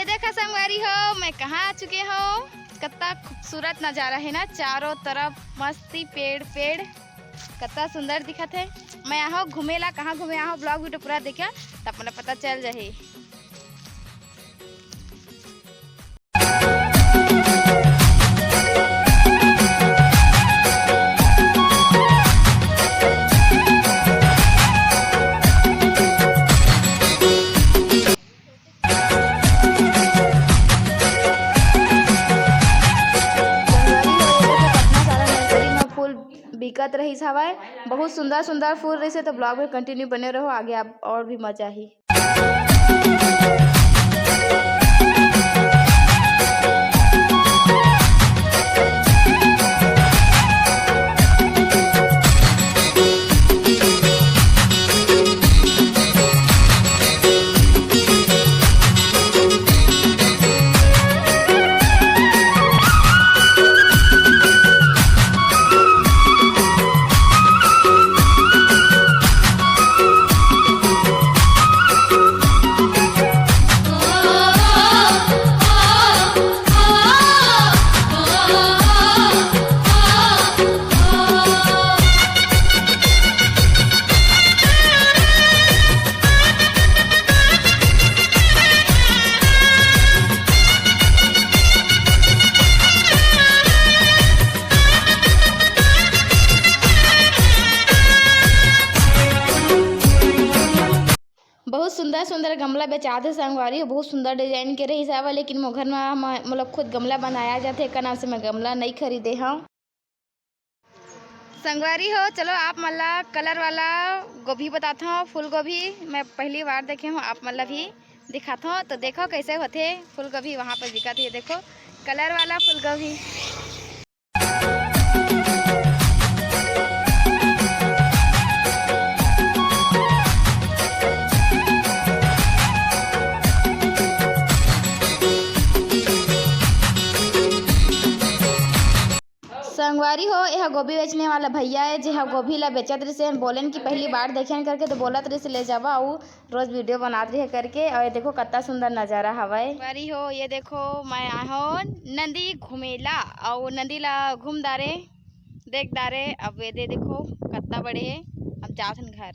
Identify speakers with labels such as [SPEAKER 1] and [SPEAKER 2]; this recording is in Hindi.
[SPEAKER 1] देखा संगवारी हो, मैं कहाँ आ चुके हो। कितना खूबसूरत नज़ारा है ना, चारों तरफ मस्ती पेड़ पेड़, कितना सुंदर दिखत है। मैं यहाँ घूमेला, कहाँ घूमे यहाँ ब्लॉग वीडियो पूरा देखा तब मुझे पता चल जाए। बिकत रही हवाए, बहुत सुंदर सुंदर फूल रही। तो ब्लॉग में कंटिन्यू बने रहो, आगे आप और भी मजा ही। बहुत सुंदर सुंदर गमला बेचा थे संगवारी, बहुत सुंदर डिजाइन के रही सावा। लेकिन मोर घर में मतलब खुद गमला बनाया जाते एक नाम से मैं गमला नहीं खरीदे हूँ संगवारी हो। चलो आप मला कलर वाला गोभी बताता हूँ, फूल गोभी मैं पहली बार देखे हूँ, आप मतलब भी दिखाता हूँ। तो देखो कैसे होते फूल गोभी, वहाँ पर दिखाती है, देखो कलर वाला फूल गोभी। संगवारी हो, यह गोभी बेचने वाला भैया है जो गोभी ला बेचत रही से। बोलन कि पहली बार देखे करके, तो बोलत रही से ले जावा और रोज वीडियो बनात रही करके। और ये देखो कितना सुंदर नज़ारा हवाए संगवारी हो। ये देखो मैं आहो नंदी घूमेला और नंदी ला घूम दारे देख दारे। अब ये देखो कितना बड़े है, अब जाथन घर।